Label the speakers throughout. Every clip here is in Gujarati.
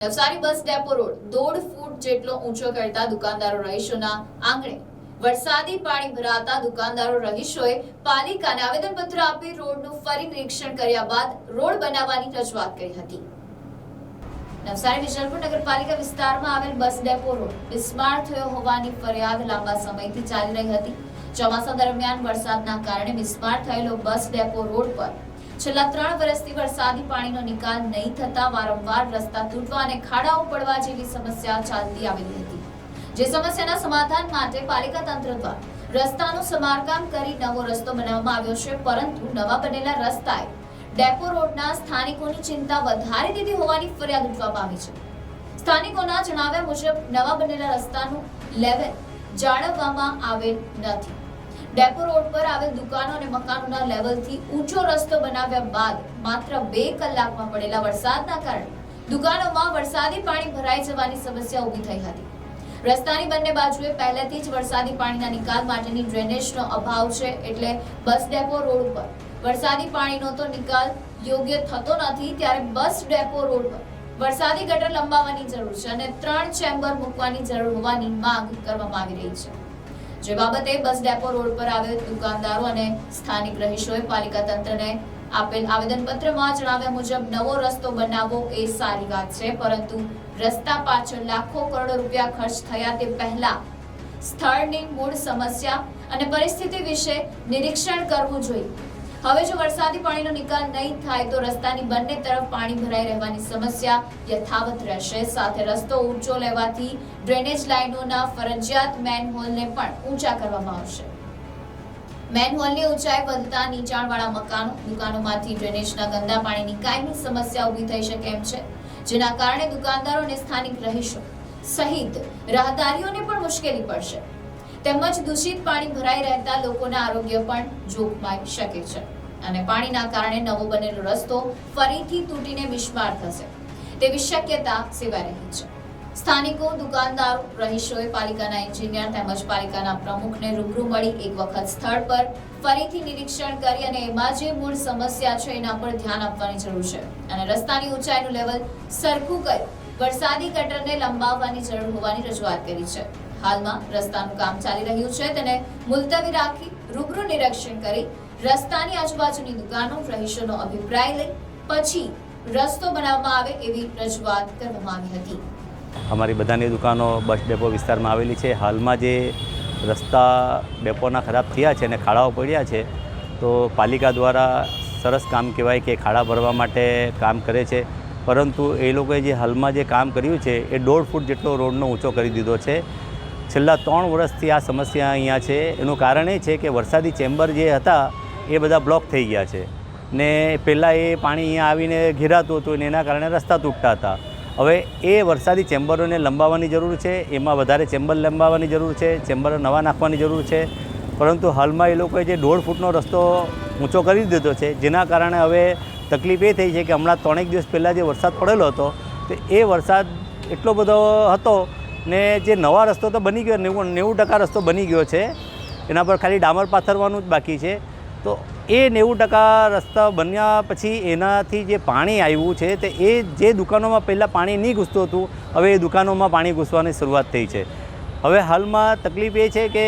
Speaker 1: નવસારી બસ ડેપો રોડ 1.5 ફૂટ જેટલો ઊંચો કરતા દુકાનદારો રહીશોના આંગણે વરસાદી પાણી ભરાતા દુકાનદારો રહીશોએ પાલિકાને આવેદનપત્ર આપી રોડનું ફરી નિરીક્ષણ કર્યા બાદ રોડ બનાવવાની રજૂઆત કરી હતી। નવસારી વિજલપુર નગરપાલિકા વિસ્તારમાં આવેલ બસ ડેપો રોડ બિસ્માર થયો હોવાની ફરિયાદ લાંબા સમયથી ચાલી રહી હતી। ચોમાસા દરમિયાન વરસાદના કારણે બિસ્માર થયેલો બસ ડેપો રોડ પર છેલ્લા 3 વર્ષથી વરસાદી પાણીનો નિકાલ નહીં થતા વારંવાર રસ્તા તૂટવા અને ખાડાઓ પડવા જેવી સમસ્યા ચાલતી આવેલી હતી। જે સમસ્યાના સમાધાન માટે પાલિકા તંત્ર દ્વારા રસ્તાનું સમારકામ કરી નવો રસ્તો બનાવવામાં આવ્યો છે, પરંતુ નવા બનેલા રસ્તાએ ડેપો રોડના સ્થાનિકોની ચિંતા વધારી દીધી હોવાની ફરિયાદ ઉઠવા પામી છે। સ્થાનિકોના જણાવ્યા મુજબ નવા બનેલા રસ્તાનું લેવલ જાળવવામાં આવેલ નથી। ડેપો રોડ પર આવેલ દુકાનો અને મકાનોના લેવલથી ઊંચો રસ્તો બનાવ્યા બાદ માત્ર 2 કલાકમાં પડેલા વરસાદના કારણે દુકાનોમાં વરસાદી પાણી ભરાઈ જવાની સમસ્યા ઊભી થઈ હતી। રસ્તાની બંને બાજુએ પહેલેથી જ વરસાદી પાણીના નિકાલ માટેની ડ્રેનેજનો અભાવ છે, એટલે બસ ડેપો રોડ પર વરસાદી પાણીનો તો નિકાલ યોગ્ય થતો નથી, ત્યારે બસ ડેપો રોડ પર વરસાદી ગટર લંબાવવાની જરૂર છે અને 3 ચેમ્બર મૂકવાની જરૂર હોવાની માંગ કરવામાં આવી રહી છે। જે બાબતે બસ ડેપો રોડ પર આવેલ દુકાનદારો અને સ્થાનિક રહીશોએ પાલિકા તંત્રને આપેલ આવેદનપત્રમાં જણાવ્યા મુજબ નવો રસ્તો બનાવવો એ સારી વાત છે, પરંતુ રસ્તા પાછળ લાખો કરોડો રૂપિયા ખર્ચ થયા તે પહેલા સ્થળની મૂળ સમસ્યા અને પરિસ્થિતિ વિશે નિરીક્ષણ કરવું જોઈએ। હવે જો વરસાદી પાણીનો નિકાલ નહીં થાય તો રસ્તાની બંને તરફ પાણી ભરાઈ રહેવાની સમસ્યા યથાવત રહેશે। સાથે રસ્તો ઊંચો લેવાથી ડ્રેનેજ લાઇનોના ફરજિયાત મેનહોલને પણ ઊંચા કરવામાં આવશે। મેનહોલની ઊંચાઈ વધતા નીચાણવાળા મકાનો, દુકાનોમાંથી ડ્રેનેજના ગંદા પાણીની કાયમી સમસ્યા ઊભી થઈ શકે એમ છે, જેના કારણે દુકાનદારો અને સ્થાનિક રહીશો સહિત રાહદારીઓને પણ મુશ્કેલી પડશે। તેમજ દૂષિત પાણી ભરાઈ રહેતા લોકોના આરોગ્ય પણ જોખમાઈ શકે છે અને પાણીના કારણે નવો બનેલો રસ્તો ફરીથી તૂટીને બિસ્માર થશે તેવી શક્યતા સેવાઈ રહી છે। સ્થાનિકો, દુકાનદારો, રહીશોએ પાલિકાના એન્જિનિયર તેમજ પાલિકાના પ્રમુખને રૂબરૂ મળી એક વખત સ્થળ પર ફરીથી નિરીક્ષણ કરી અને એમાં જે મૂળ સમસ્યા છે એના પર ધ્યાન આપવાની જરૂર છે અને રસ્તાની ઊંચાઈનું લેવલ સરખું કરી વરસાદી ગટરને લંબાવવાની જરૂર હોવાની રજૂઆત કરી છે। હાલમાં રસ્તાનું કામ ચાલી રહ્યું છે, તેને મુલતવી રાખી રૂબરૂ નિરીક્ષણ કરી રસ્તાની આજુબાજુની દુકાનો, રહીશોનો અભિપ્રાય લઈ પછી રસ્તો બનાવવામાં આવે એવી રજૂઆત કરવામાં આવી હતી।
Speaker 2: અમારી બધાની દુકાનો બસ ડેપો વિસ્તારમાં આવેલી છે। હાલમાં જે રસ્તા ડેપોના ખરાબ થયા છે અને ખાડાઓ પડ્યા છે, તો પાલિકા દ્વારા સરસ કામ કહેવાય કે ખાડા ભરવા માટે કામ કરે છે, પરંતુ એ લોકોએ જે હાલમાં જે કામ કર્યું છે એ 1.5 ફૂટ જેટલો રોડનો ઊંચો કરી દીધો છે। છેલ્લા 3 વર્ષથી આ સમસ્યા અહીંયા છે। એનું કારણ એ છે કે વરસાદી ચેમ્બર જે હતા એ બધા બ્લોક થઈ ગયા છે ને પહેલાં એ પાણી અહીંયા આવીને ઘેરાતું હતું અને એના કારણે રસ્તા તૂટતા હતા। હવે એ વરસાદી ચેમ્બરોને લંબાવવાની જરૂર છે, એમાં વધારે ચેમ્બર લંબાવવાની જરૂર છે, ચેમ્બર નવા નાખવાની જરૂર છે, પરંતુ હાલમાં એ લોકોએ જે 1.5 ફૂટનો રસ્તો ઊંચો કરી દીધો છે, જેના કારણે હવે તકલીફ એ થઈ છે કે હમણાં 3 દિવસ પહેલાં જે વરસાદ પડેલો હતો તો એ વરસાદ એટલો બધો હતો ને જે નવા રસ્તો તો બની ગયો, 90% રસ્તો બની ગયો છે, એના પર ખાલી ડામર પાથરવાનું જ બાકી છે। તો એ 90% રસ્તા બન્યા પછી એનાથી જે પાણી આવ્યું છે તે એ જે દુકાનોમાં પહેલાં પાણી નહીં ઘૂસતું હતું, હવે એ દુકાનોમાં પાણી ઘૂસવાની શરૂઆત થઈ છે। હવે હાલમાં તકલીફ એ છે કે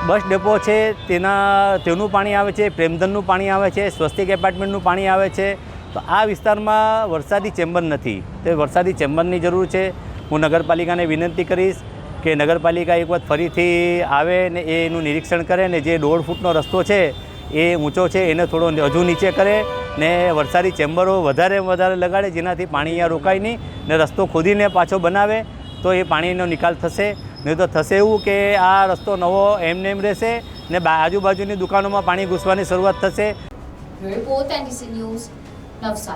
Speaker 2: બસ ડેપો છે તેનું પાણી આવે છે, પ્રેમધનનું પાણી આવે છે, સ્વસ્તિક એપાર્ટમેન્ટનું પાણી આવે છે, તો આ વિસ્તારમાં વરસાદી ચેમ્બર નથી, તે વરસાદી ચેમ્બરની જરૂર છે। હું નગરપાલિકાને વિનંતી કરીશ કે નગરપાલિકા એક વખત ફરીથી આવે ને એનું નિરીક્ષણ કરે ને જે 1.5 ફૂટનો રસ્તો છે એ ઊંચો છે એને થોડો હજુ નીચે કરે ને વરસાદી ચેમ્બરો વધારે લગાડે, જેનાથી પાણી અહીંયા રોકાય નહીં ને રસ્તો ખોદીને પાછો બનાવે તો એ પાણીનો નિકાલ થશે। નહીં તો થશે એવું કે આ રસ્તો નવો એમને એમ રહેશે ને આજુબાજુની દુકાનોમાં પાણી ઘૂસવાની શરૂઆત થશે।
Speaker 1: Report NDC news, Navsari.